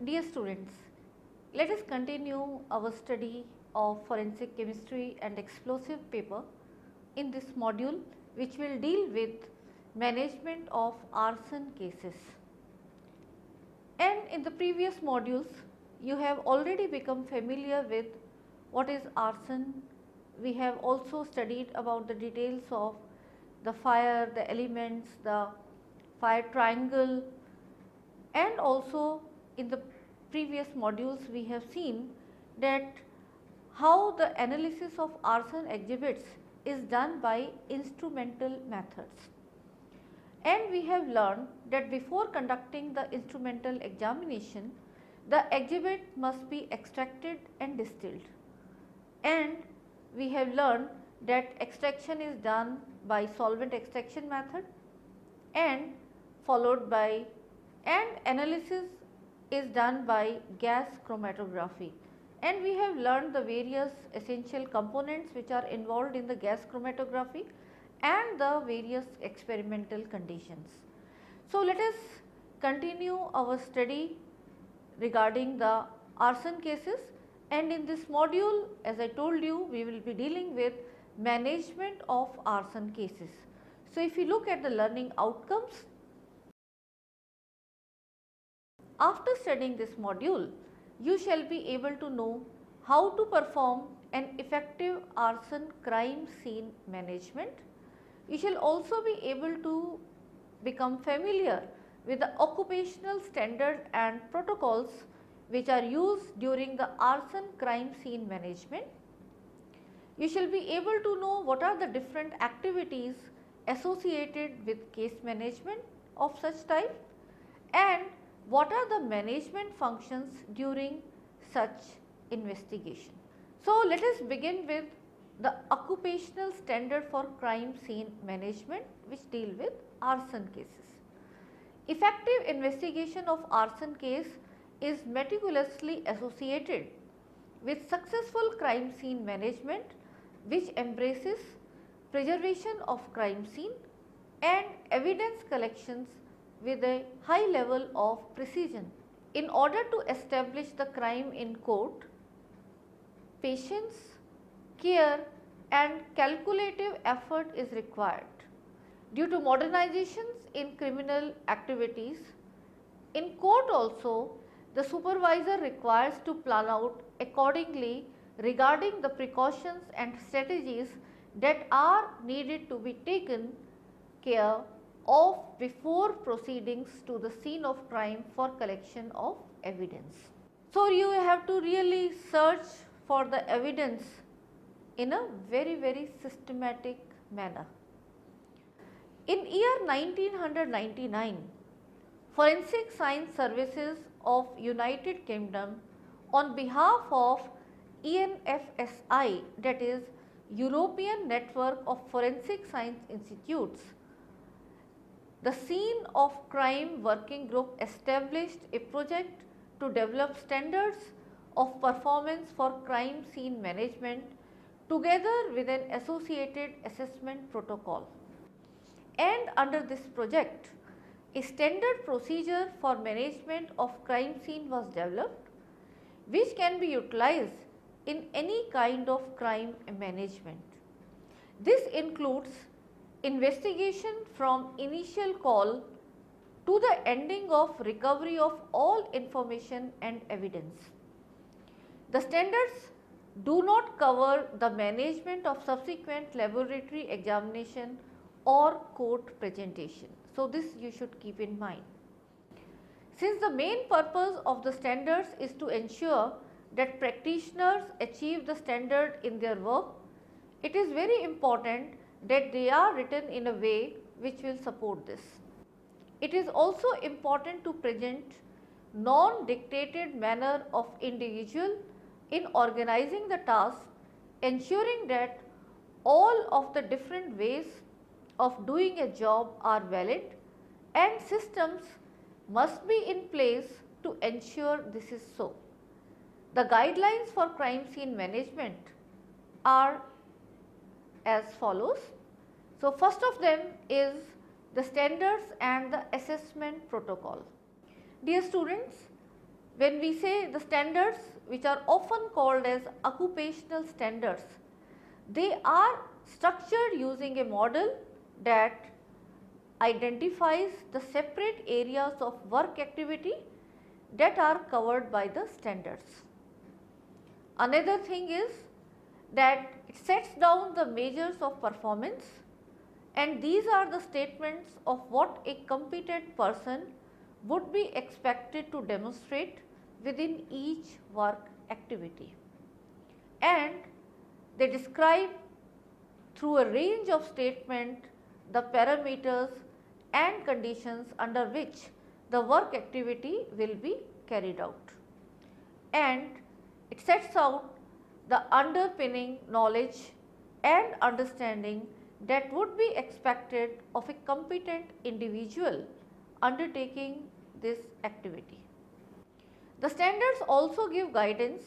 Dear students, let us continue our study of forensic chemistry and explosive paper in this module, which will deal with management of arson cases. And in the previous modules, you have already become familiar with what is arson. We have also studied about the details of the fire, the elements, the fire triangle, and also in the previous modules we have seen that how the analysis of arson exhibits is done by instrumental methods. And we have learned that before conducting the instrumental examination, the exhibit must be extracted and distilled. And we have learned that extraction is done by solvent extraction method and followed by analysis is done by gas chromatography. And we have learned the various essential components which are involved in the gas chromatography and the various experimental conditions. So, let us continue our study regarding the arson cases, and in this module, as I told you, we will be dealing with management of arson cases. So, if you look at the learning outcomes, after studying this module, you shall be able to know how to perform an effective arson crime scene management. You shall also be able to become familiar with the occupational standards and protocols which are used during the arson crime scene management. You shall be able to know what are the different activities associated with case management of such type and what are the management functions during such investigation. So, let us begin with the occupational standard for crime scene management, which deal with arson cases. Effective investigation of arson case is meticulously associated with successful crime scene management, which embraces preservation of crime scene and evidence collections with a high level of precision. In order to establish the crime in court, patience, care and calculative effort is required. Due to modernizations in criminal activities, in court also the supervisor requires to plan out accordingly regarding the precautions and strategies that are needed to be taken care of before proceedings to the scene of crime for collection of evidence. So, you have to really search for the evidence in a very systematic manner. In year 1999, Forensic Science Services of United Kingdom on behalf of ENFSI, that is European Network of Forensic Science Institutes, the Scene of Crime Working Group established a project to develop standards of performance for crime scene management together with an associated assessment protocol. And under this project, a standard procedure for management of crime scene was developed, which can be utilized in any kind of crime management. This includes investigation from initial call to the ending of recovery of all information and evidence. The standards do not cover the management of subsequent laboratory examination or court presentation. So, this you should keep in mind. Since the main purpose of the standards is to ensure that practitioners achieve the standard in their work, it is very important that they are written in a way which will support this. It is also important to present non-dictated manner of individual in organizing the task, ensuring that all of the different ways of doing a job are valid and systems must be in place to ensure this is so. The guidelines for crime scene management are as follows. So, first of them is the standards and the assessment protocol. Dear students, When we say the standards, which are often called as occupational standards, they are structured using a model that identifies the separate areas of work activity that are covered by the standards. Another thing is that it sets down the measures of performance, and these are the statements of what a competent person would be expected to demonstrate within each work activity. And they describe through a range of statements the parameters and conditions under which the work activity will be carried out. And it sets out the underpinning knowledge and understanding that would be expected of a competent individual undertaking this activity. The standards also give guidance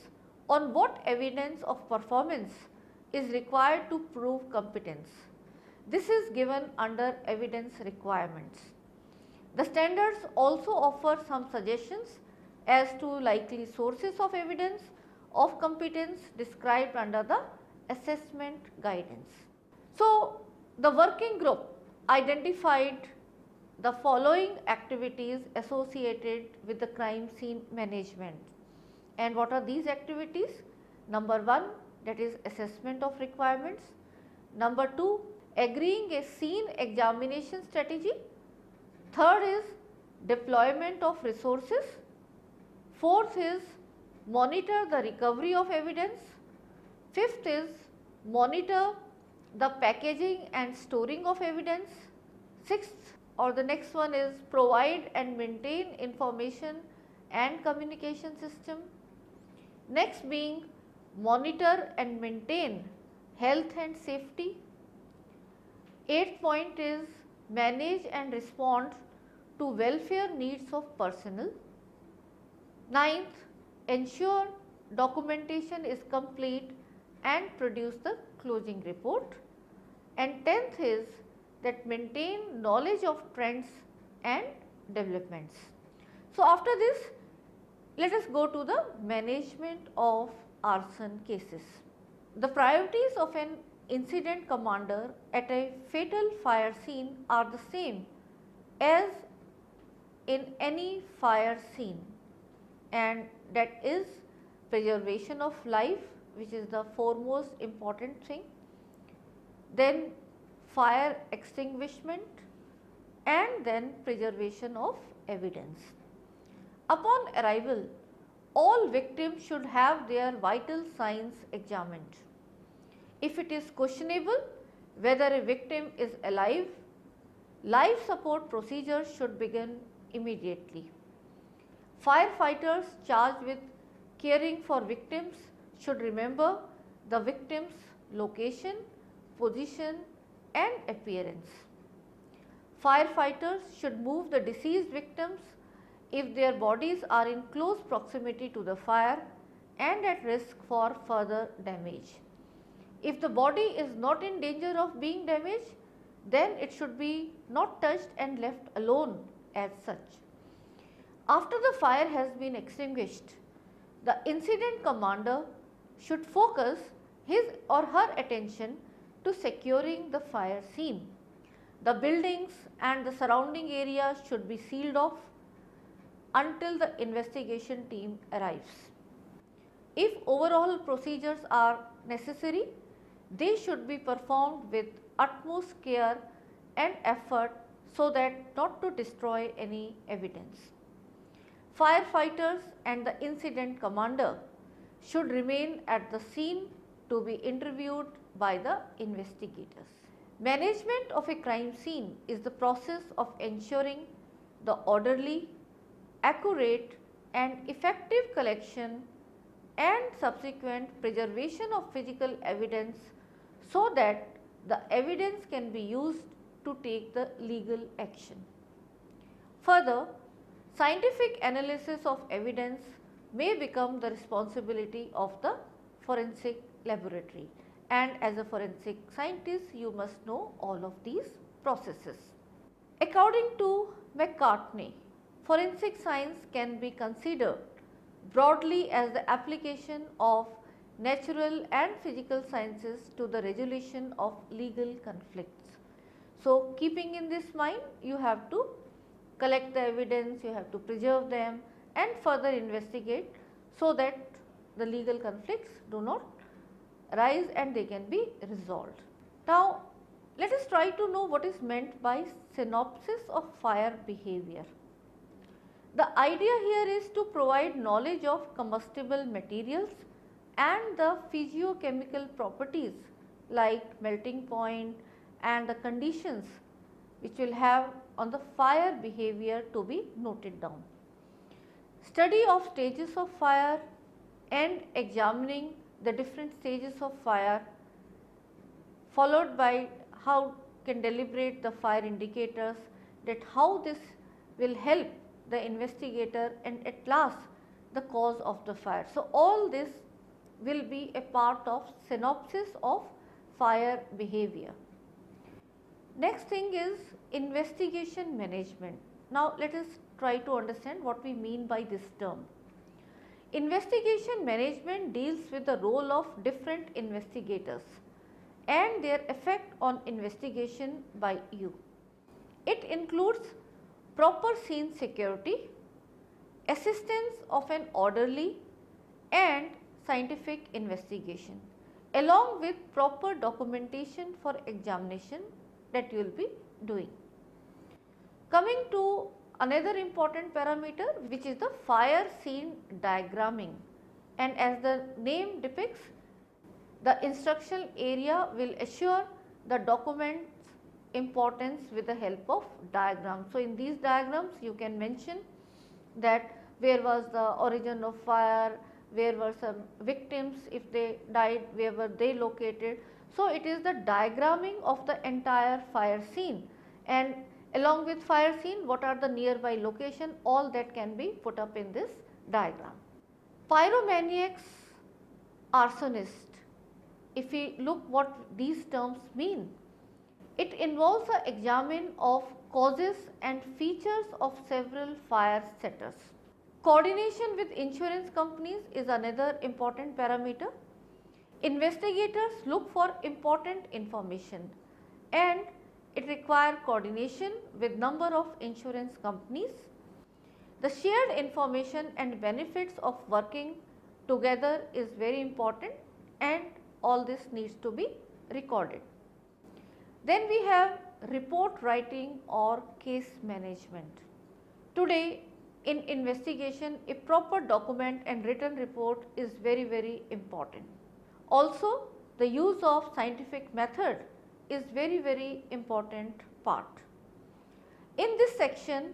on what evidence of performance is required to prove competence. This is given under evidence requirements. The standards also offer some suggestions as to likely sources of evidence of competence described under the assessment guidance. So, the working group identified the following activities associated with the crime scene management. And what are these activities? Number 1, that is assessment of requirements. Number 2, agreeing a scene examination strategy. Third is deployment of resources. Fourth is monitor the recovery of evidence. Fifth is monitor the packaging and storing of evidence. Sixth, or the next one, is provide and maintain information and communication system. Next being monitor and maintain health and safety. Eighth point is manage and respond to welfare needs of personnel. Ninth, ensure documentation is complete and produce the closing report. And 10th is that maintain knowledge of trends and developments. So, after this, let us go to the management of arson cases. The priorities of an incident commander at a fatal fire scene are the same as in any fire scene, and that is preservation of life, which is the foremost important thing, then fire extinguishment, and then preservation of evidence. Upon arrival, all victims should have their vital signs examined. If it is questionable whether a victim is alive, life support procedures should begin immediately. Firefighters charged with caring for victims should remember the victim's location, position and appearance. Firefighters should move the deceased victims if their bodies are in close proximity to the fire and at risk for further damage. If the body is not in danger of being damaged, then it should be not touched and left alone as such. After the fire has been extinguished, the incident commander should focus his or her attention to securing the fire scene. The buildings and the surrounding areas should be sealed off until the investigation team arrives. If overall procedures are necessary, they should be performed with utmost care and effort so that not to destroy any evidence. Firefighters and the incident commander should remain at the scene to be interviewed by the investigators. Management of a crime scene is the process of ensuring the orderly, accurate and effective collection and subsequent preservation of physical evidence so that the evidence can be used to take the legal action. Further, scientific analysis of evidence may become the responsibility of the forensic laboratory, and as a forensic scientist you must know all of these processes. According to McCartney, forensic science can be considered broadly as the application of natural and physical sciences to the resolution of legal conflicts. So, keeping in this mind, you have to collect the evidence, you have to preserve them and further investigate so that the legal conflicts do not arise and they can be resolved. Now, let us try to know what is meant by synopsis of fire behavior. The idea here is to provide knowledge of combustible materials and the physiochemical properties like melting point and the conditions which will have on the fire behavior to be noted down. Study of stages of fire and examining the different stages of fire, followed by how can deliberate the fire indicators, that how this will help the investigator and at last the cause of the fire. So, all this will be a part of synopsis of fire behavior. Next thing is investigation management. Now, let us try to understand what we mean by this term. Investigation management deals with the role of different investigators and their effect on investigation by you. It includes proper scene security, assistance of an orderly and scientific investigation, along with proper documentation for examination that you will be doing. Coming to another important parameter, which is the fire scene diagramming, and as the name depicts, the instructional area will assure the document's importance with the help of diagrams. So, in these diagrams you can mention that where was the origin of fire, where were some victims, if they died, where were they located. So, it is the diagramming of the entire fire scene, and along with fire scene what are the nearby location, all that can be put up in this diagram. Pyromaniacs, arsonist, if we look what these terms mean, it involves the examine of causes and features of several fire setters. Coordination with insurance companies is another important parameter. Investigators look for important information and it requires coordination with number of insurance companies. The shared information and benefits of working together is very important and all this needs to be recorded. Then we have report writing or case management. Today in investigation, a proper document and written report is very important. Also, the use of scientific method is very important part. In this section,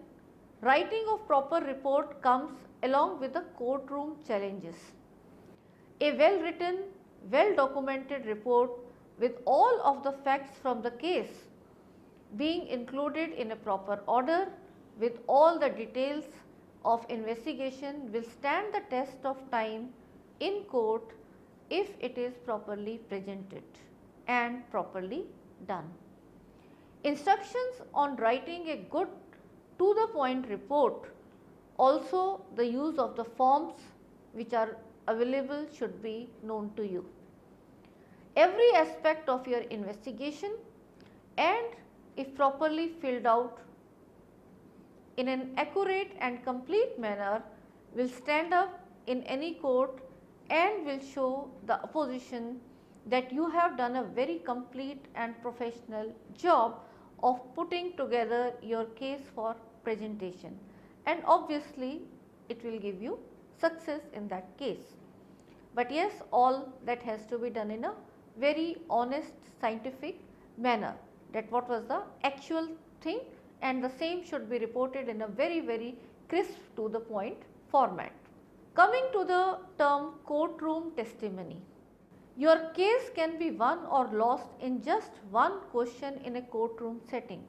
writing of proper report comes along with the courtroom challenges. A well written, well documented report with all of the facts from the case being included in a proper order with all the details of investigation will stand the test of time in court if it is properly presented and properly done. Instructions on writing a good to the point report, also the use of the forms which are available should be known to you. Every aspect of your investigation and if properly filled out in an accurate and complete manner will stand up in any court and will show the opposition that you have done a very complete and professional job of putting together your case for presentation, and obviously it will give you success in that case. But yes, all that has to be done in a very honest scientific manner, that what was the actual thing, and the same should be reported in a very crisp to the point format. Coming to the term courtroom testimony. Your case can be won or lost in just one question in a courtroom setting.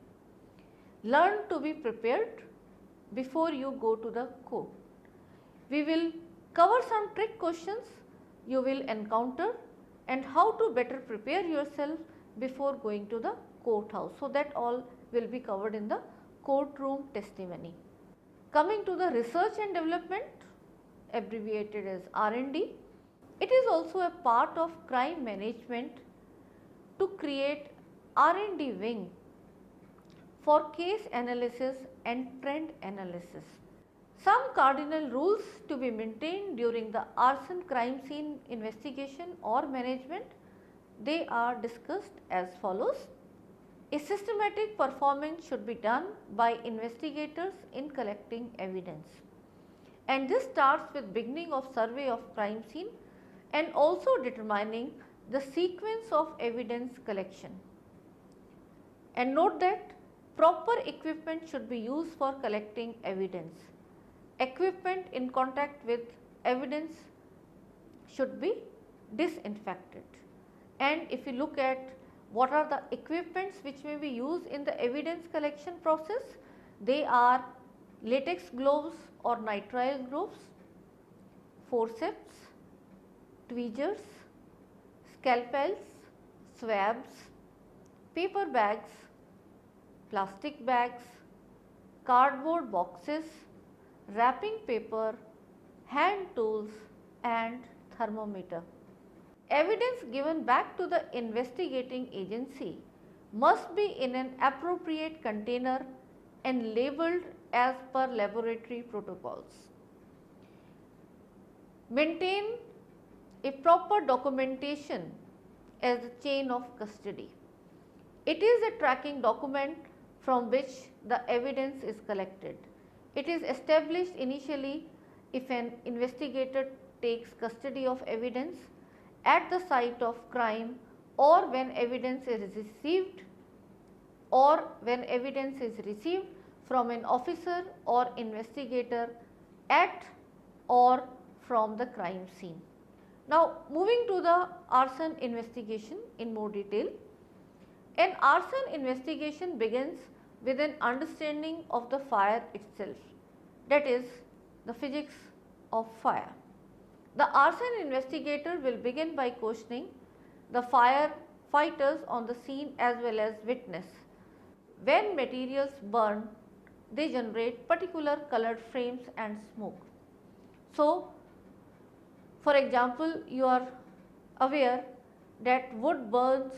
Learn to be prepared before you go to the court. We will cover some trick questions you will encounter and how to better prepare yourself before going to the courthouse. So, that all will be covered in the courtroom testimony. Coming to the research and development, abbreviated as R&D. It is also a part of crime management to create R&D wing for case analysis and trend analysis. Some cardinal rules to be maintained during the arson crime scene investigation or management, they are discussed as follows. A systematic performance should be done by investigators in collecting evidence, and this starts with beginning of survey of crime scene and also determining the sequence of evidence collection. And note that proper equipment should be used for collecting evidence. Equipment in contact with evidence should be disinfected. And if you look at what are the equipments which may be used in the evidence collection process, they are latex gloves or nitrile gloves, forceps, tweezers, scalpels, swabs, paper bags, plastic bags, cardboard boxes, wrapping paper, hand tools and thermometer. Evidence given back to the investigating agency must be in an appropriate container and labeled as per laboratory protocols. Maintain a proper documentation as the chain of custody. It is a tracking document from which the evidence is collected. It is established initially if an investigator takes custody of evidence at the site of crime or when evidence is received from an officer or investigator at or from the crime scene. Now, moving to the arson investigation in more detail. An arson investigation begins with an understanding of the fire itself, that is the physics of fire. The arson investigator will begin by questioning the firefighters on the scene as well as witness. When materials burn, they generate particular colored flames and smoke. So, for example, you are aware that wood burns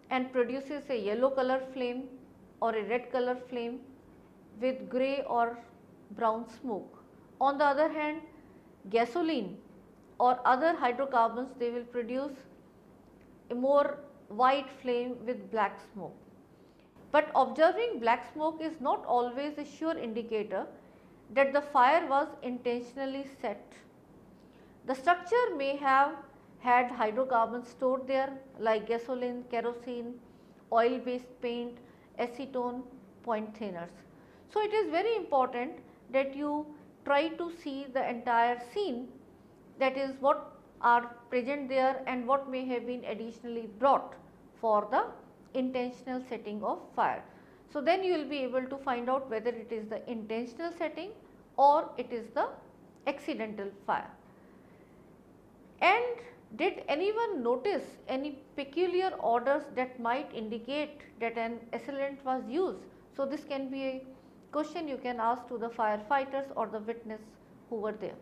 and produces a yellow color flame or a red color flame with grey or brown smoke. On the other hand, gasoline or other hydrocarbons, they will produce a more white flame with black smoke. But observing black smoke is not always a sure indicator that the fire was intentionally set. The structure may have had hydrocarbons stored there like gasoline, kerosene, oil based paint, acetone, point thinners. So, it is very important that you try to see the entire scene, that is what are present there and what may have been additionally brought for the intentional setting of fire. So, then you will be able to find out whether it is the intentional setting or it is the accidental fire. And did anyone notice any peculiar odors that might indicate that an assailant was used? So, this can be a question you can ask to the firefighters or the witness who were there.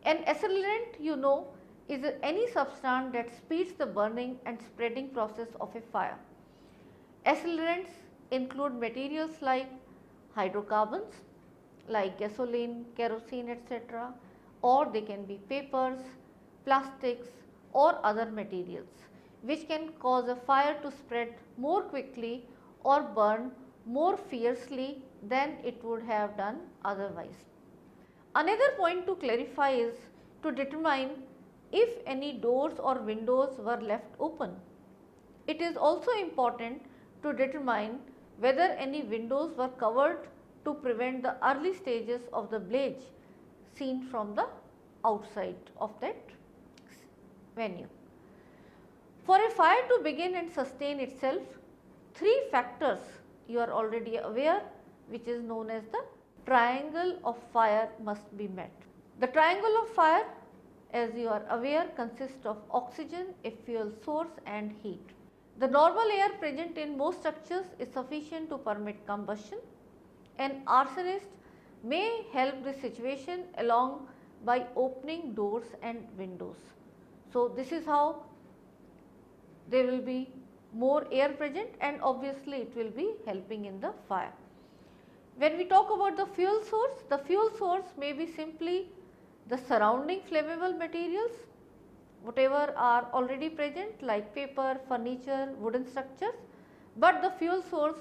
An assailant, you know, is any substance that speeds the burning and spreading process of a fire. Assailants include materials like hydrocarbons like gasoline, kerosene, etc., or they can be papers, plastics or other materials which can cause a fire to spread more quickly or burn more fiercely than it would have done otherwise. Another point to clarify is to determine if any doors or windows were left open. It is also important to determine whether any windows were covered to prevent the early stages of the blaze seen from the outside of that venue. For a fire to begin and sustain itself, three factors you are already aware, which is known as the triangle of fire, must be met. The triangle of fire, as you are aware, consists of oxygen, a fuel source and heat. The normal air present in most structures is sufficient to permit combustion. An arsonist may help this situation along by opening doors and windows. So, this is how there will be more air present and obviously it will be helping in the fire. When we talk about the fuel source may be simply the surrounding flammable materials, whatever are already present like paper, furniture, wooden structures, but the fuel source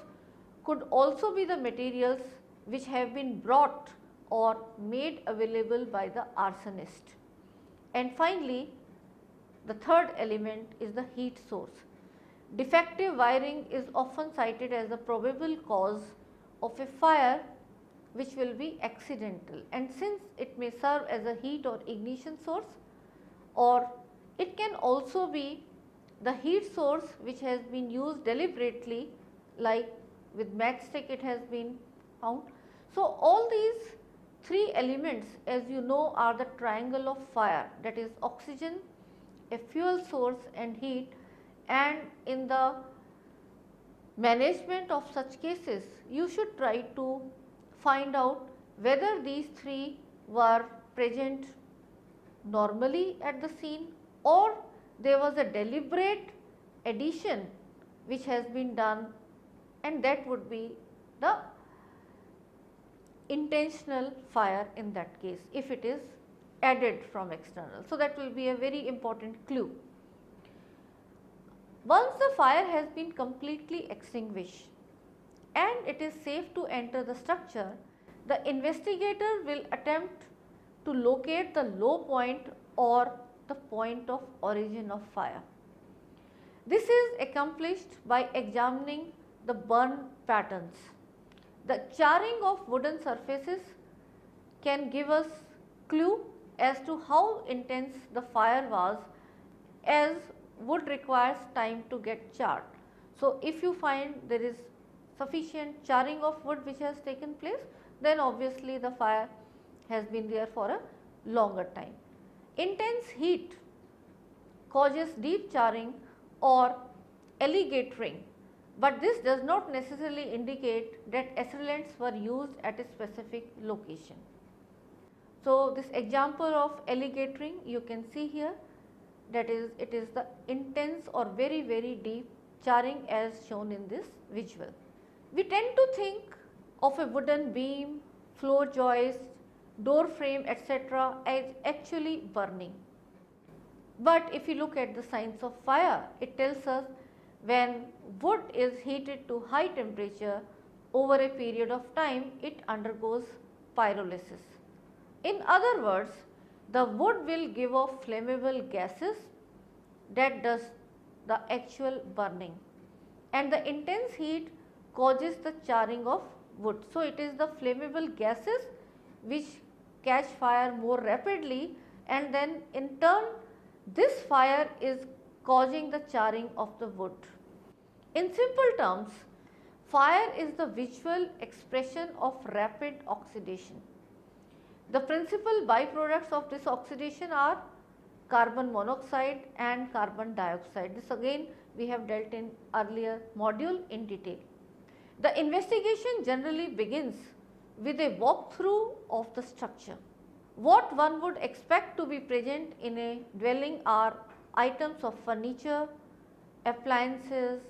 could also be the materials which have been brought or made available by the arsonist. And finally, the third element is the heat source. Defective wiring is often cited as the probable cause of a fire which will be accidental, and since it may serve as a heat or ignition source, or it can also be the heat source which has been used deliberately, like with matchstick it has been found. So, all these three elements, as you know, are the triangle of fire, that is oxygen, a fuel source and heat. And in the management of such cases, you should try to find out whether these three were present normally at the scene or there was a deliberate addition which has been done, and that would be the intentional fire in that case if it is added from external. So, that will be a very important clue. Once the fire has been completely extinguished and it is safe to enter the structure, the investigator will attempt to locate the low point or the point of origin of fire. This is accomplished by examining the burn patterns. The charring of wooden surfaces can give us clue as to how intense the fire was, as wood requires time to get charred. So, if you find there is sufficient charring of wood which has taken place, then obviously the fire has been there for a longer time. Intense heat causes deep charring or alligatoring, but this does not necessarily indicate that acetylants were used at a specific location. So, this example of alligatoring you can see here, that is, it is the intense or very deep charring as shown in this visual. We tend to think of a wooden beam, floor joist, door frame, etc. as actually burning. But if you look at the science of fire, it tells us when wood is heated to high temperature over a period of time, it undergoes pyrolysis. In other words, the wood will give off flammable gases that does the actual burning, and the intense heat causes the charring of wood. So, it is the flammable gases which catch fire more rapidly, and then in turn this fire is causing the charring of the wood. In simple terms, fire is the visual expression of rapid oxidation. The principal byproducts of this oxidation are carbon monoxide and carbon dioxide. This again we have dealt in earlier module in detail. The investigation generally begins with a walkthrough of the structure. What one would expect to be present in a dwelling are items of furniture, appliances,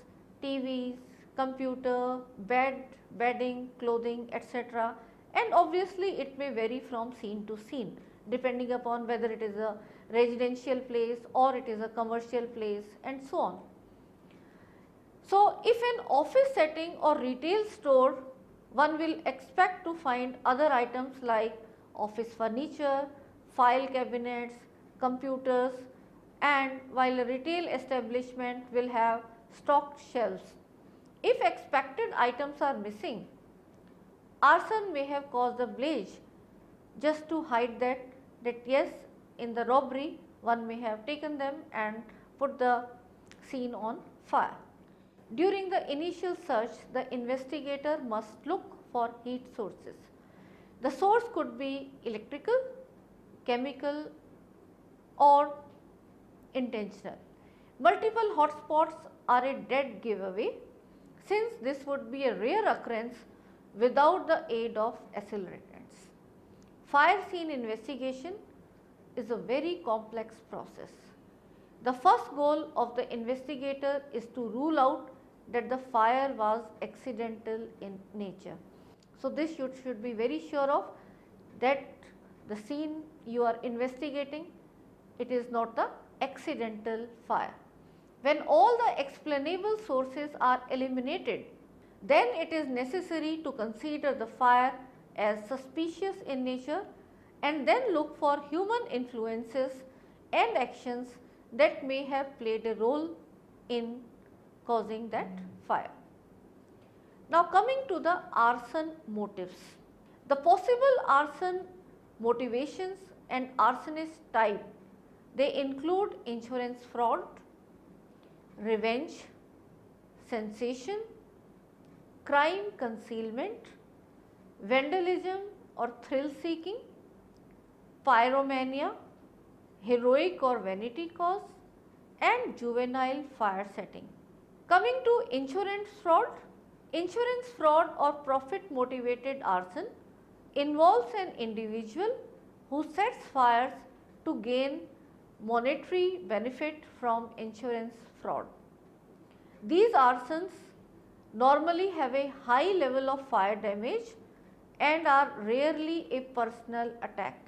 TVs, computer, bed, bedding, clothing, etc. And obviously it may vary from scene to scene depending upon whether it is a residential place or it is a commercial place and so on. So, if an office setting or retail store, one will expect to find other items like office furniture, file cabinets, computers, and while a retail establishment will have stocked shelves. If expected items are missing, arson may have caused a blaze just to hide that yes, in the robbery one may have taken them and put the scene on fire. During the initial search, the investigator must look for heat sources. The source could be electrical, chemical or intentional. Multiple hotspots are a dead giveaway, since this would be a rare occurrence without the aid of accelerants. Fire scene investigation is a very complex process. The first goal of the investigator is to rule out that the fire was accidental in nature. So, this should be very sure of that the scene you are investigating, it is not the accidental fire. When all the explainable sources are eliminated, then it is necessary to consider the fire as suspicious in nature and then look for human influences and actions that may have played a role in causing that fire. Now, coming to the arson motives. The possible arson motivations and arsonist type, they include insurance fraud, revenge, sensation, crime concealment, vandalism or thrill seeking, pyromania, heroic or vanity cause, and juvenile fire setting. Coming to insurance fraud or profit motivated arson involves an individual who sets fires to gain monetary benefit from insurance fraud. These arsons normally have a high level of fire damage and are rarely a personal attack.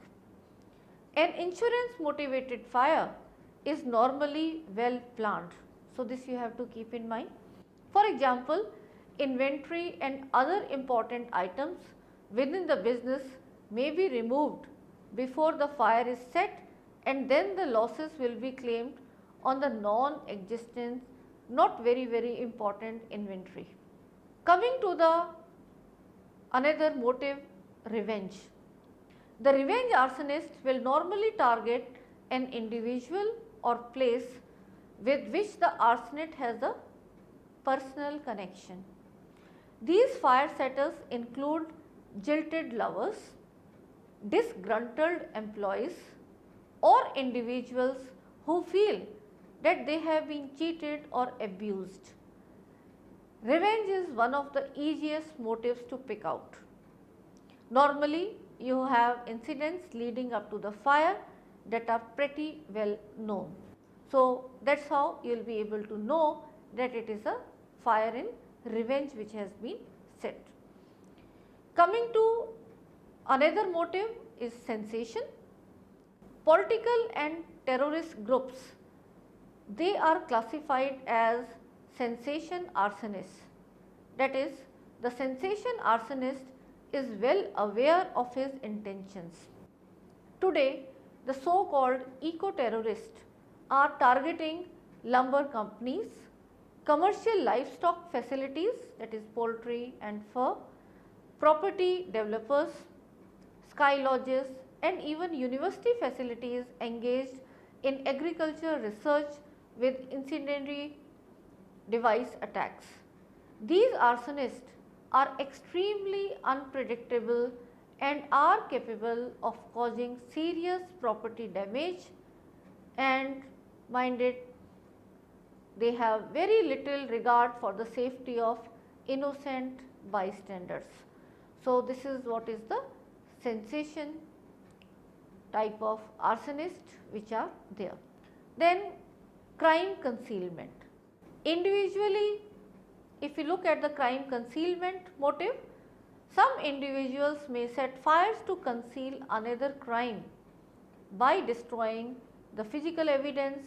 An insurance motivated fire is normally well planned. So, this you have to keep in mind. For example, inventory and other important items within the business may be removed before the fire is set, and then the losses will be claimed on the non-existent, not very important inventory. Coming to the another motive, revenge. The revenge arsonist will normally target an individual or place with which the arsonist has a personal connection. These fire setters include jilted lovers, disgruntled employees, or individuals who feel that they have been cheated or abused. Revenge is one of the easiest motives to pick out. Normally, you have incidents leading up to the fire that are pretty well known. So, that is how you will be able to know that it is a fire in revenge which has been set. Coming to another motive is sensation. Political and terrorist groups, they are classified as sensation arsonists. That is, the sensation arsonist is well aware of his intentions. Today, the so-called eco-terrorists are targeting lumber companies, commercial livestock facilities, that is poultry and fur, property developers, sky lodges, and even university facilities engaged in agricultural research with incendiary device attacks. These arsonists are extremely unpredictable and are capable of causing serious property damage, and mind it, they have very little regard for the safety of innocent bystanders. So, this is what is the sensation type of arsonist which are there. Then crime concealment. Individually, if you look at the crime concealment motive, some individuals may set fires to conceal another crime by destroying the physical evidence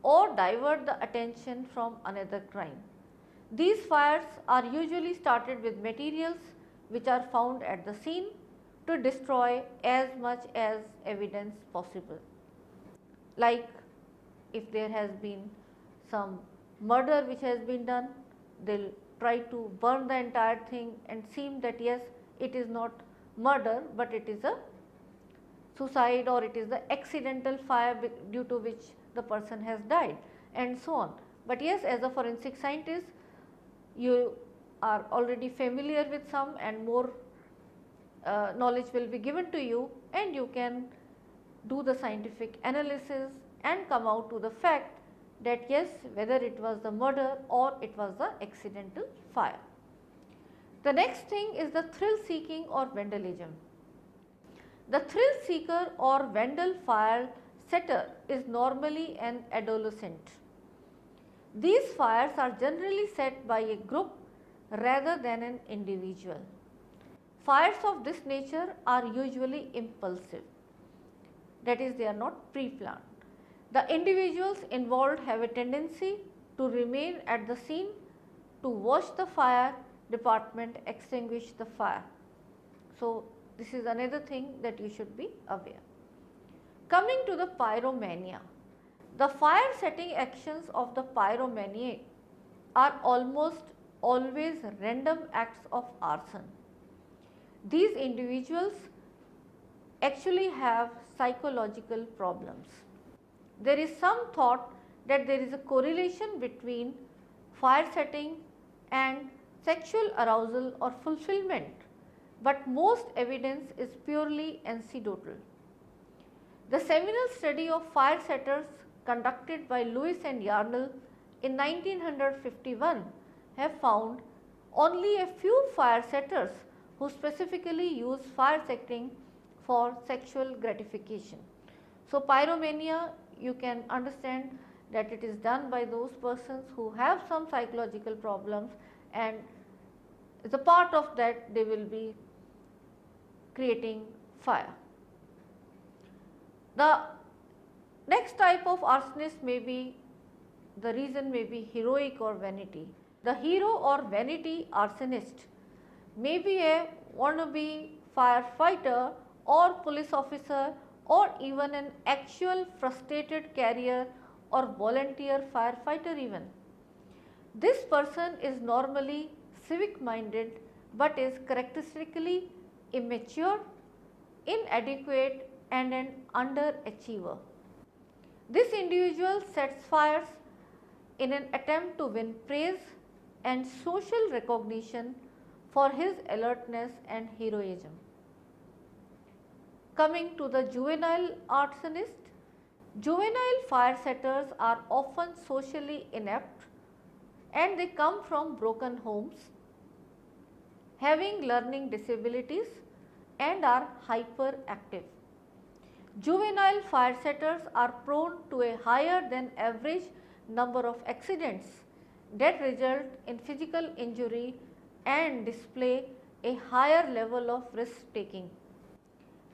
or divert the attention from another crime. These fires are usually started with materials which are found at the scene to destroy as much as evidence possible. Like if there has been some murder which has been done, they will try to burn the entire thing and seem that yes, it is not murder, but it is a suicide or it is the accidental fire due to which the person has died and so on. But yes, as a forensic scientist, you are already familiar with some and more knowledge will be given to you, and you can do the scientific analysis and come out to the fact that yes, whether it was the murder or it was the accidental fire. The next thing is the thrill seeking or vandalism. The thrill seeker or vandal fire setter is normally an adolescent. These fires are generally set by a group rather than an individual. Fires of this nature are usually impulsive, that is, they are not pre-planned. The individuals involved have a tendency to remain at the scene to watch the fire department extinguish the fire. So, this is another thing that you should be aware. Coming to the pyromania, the fire setting actions of the pyromaniac are almost always random acts of arson. These individuals actually have psychological problems. There is some thought that there is a correlation between fire setting and sexual arousal or fulfillment, but most evidence is purely anecdotal. The seminal study of fire setters conducted by Lewis and Yarnell in 1951 have found only a few fire setters who specifically use fire setting for sexual gratification. So, pyromania, you can understand that it is done by those persons who have some psychological problems, and as a part of that they will be creating fire. The next type of arsonist may be, the reason may be heroic or vanity. The hero or vanity arsonist may be a wannabe firefighter or police officer or even an actual frustrated career or volunteer firefighter even. This person is normally civic minded but is characteristically immature, inadequate and an underachiever. This individual sets fires in an attempt to win praise and social recognition for his alertness and heroism. Coming to the juvenile arsonist, juvenile fire setters are often socially inept and they come from broken homes, having learning disabilities and are hyperactive. Juvenile fire setters are prone to a higher than average number of accidents that result in physical injury and display a higher level of risk taking.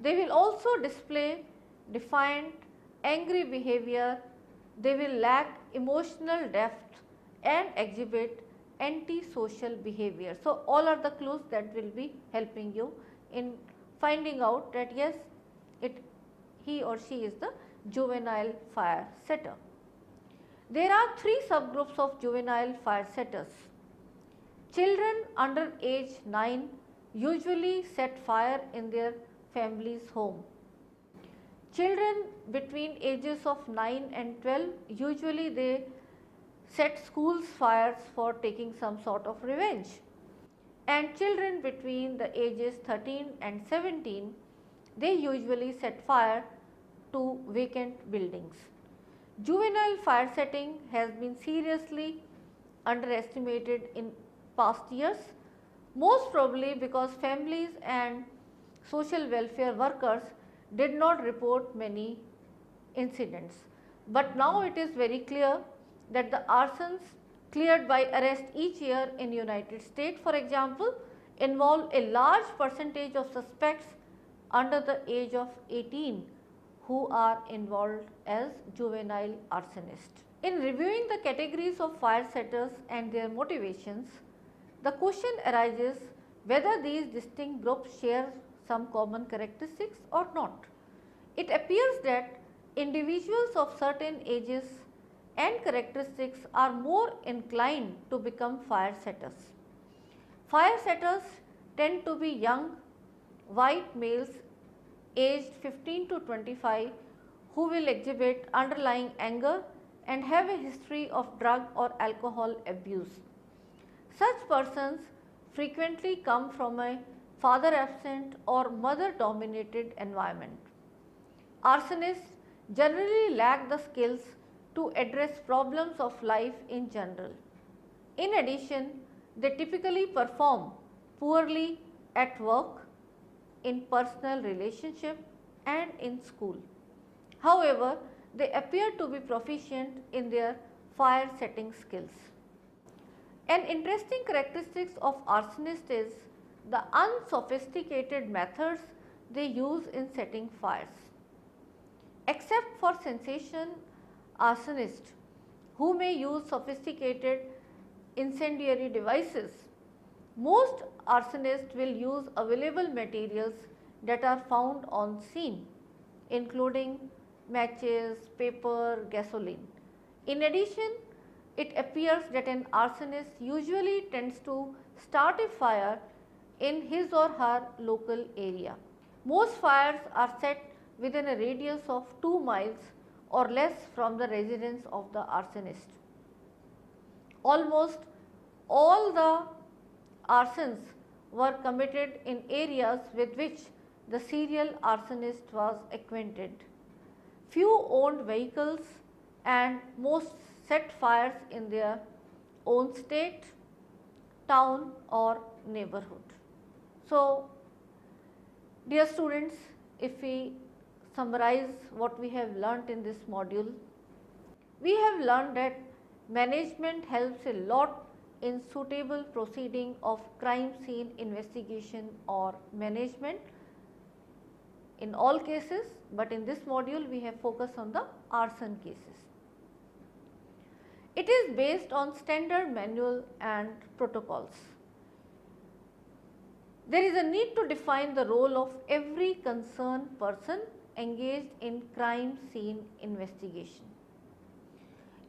They will also display defiant, angry behavior, they will lack emotional depth and exhibit antisocial behavior. So, all are the clues that will be helping you in finding out that yes, he or she is the juvenile fire setter. There are three subgroups of juvenile fire setters. Children under age 9 usually set fire in their family's home. Children between ages of 9 and 12, usually they set schools fires for taking some sort of revenge. And children between the ages 13 and 17, they usually set fire to vacant buildings. Juvenile fire setting has been seriously underestimated in past years, most probably because families and social welfare workers did not report many incidents. But now it is very clear that the arsons cleared by arrest each year in United States, for example, involve a large percentage of suspects under the age of 18 who are involved as juvenile arsonists. In reviewing the categories of fire setters and their motivations, the question arises whether these distinct groups share some common characteristics or not. It appears that individuals of certain ages and characteristics are more inclined to become fire setters. Fire setters tend to be young, white males aged 15 to 25 who will exhibit underlying anger and have a history of drug or alcohol abuse. Such persons frequently come from a father absent or mother dominated environment. Arsonists generally lack the skills to address problems of life in general. In addition, they typically perform poorly at work, in personal relationship and in school. However, they appear to be proficient in their fire setting skills. An interesting characteristic of arsonists is the unsophisticated methods they use in setting fires. Except for sensation arsonists who may use sophisticated incendiary devices, most arsonists will use available materials that are found on scene, including matches, paper, gasoline. In addition, it appears that an arsonist usually tends to start a fire in his or her local area. Most fires are set within a radius of 2 miles or less from the residence of the arsonist. Almost all the arsons were committed in areas with which the serial arsonist was acquainted. Few owned vehicles and most set fires in their own state, town or neighborhood. So, dear students, if we summarize what we have learnt in this module, we have learned that management helps a lot in suitable proceeding of crime scene investigation or management in all cases, but in this module we have focused on the arson cases. It is based on standard manual and protocols. There is a need to define the role of every concerned person engaged in crime scene investigation.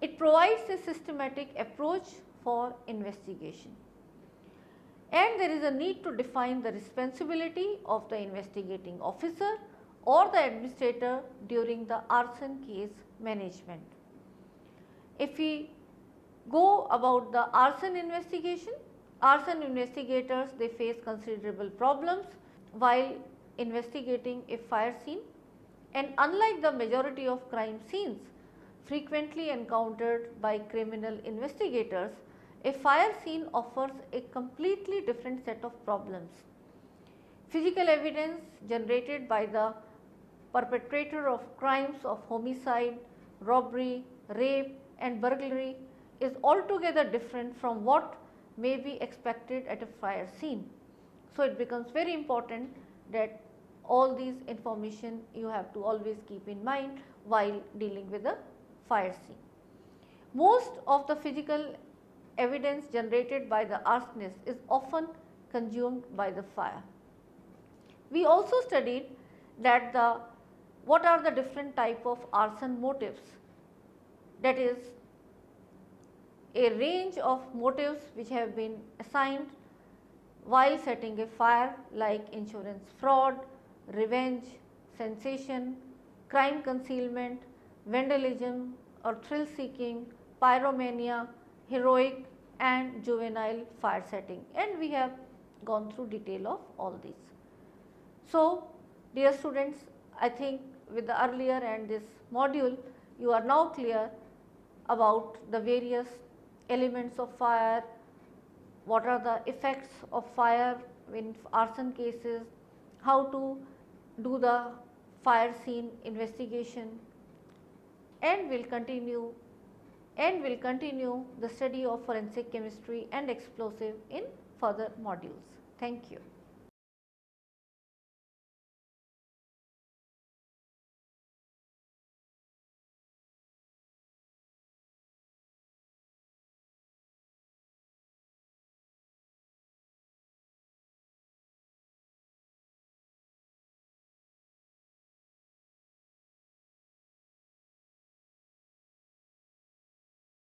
It provides a systematic approach for investigation. And there is a need to define the responsibility of the investigating officer or the administrator during the arson case management. If we go about the arson investigation, arson investigators, they face considerable problems while investigating a fire scene, and unlike the majority of crime scenes frequently encountered by criminal investigators, a fire scene offers a completely different set of problems. Physical evidence generated by the perpetrator of crimes of homicide, robbery, rape and burglary is altogether different from what may be expected at a fire scene. So, it becomes very important that all these information you have to always keep in mind while dealing with a fire scene. Most of the physical evidence generated by the arsonist is often consumed by the fire. We also studied that what are the different type of arson motives, that is a range of motives which have been assigned while setting a fire, like insurance fraud, revenge, sensation, crime concealment, vandalism or thrill seeking, pyromania, heroic and juvenile fire setting, and we have gone through detail of all these. So, dear students, I think with the earlier and this module you are now clear about the various elements of fire, what are the effects of fire in arson cases, how to do the fire scene investigation, and will continue the study of forensic chemistry and explosive in further modules. Thank you.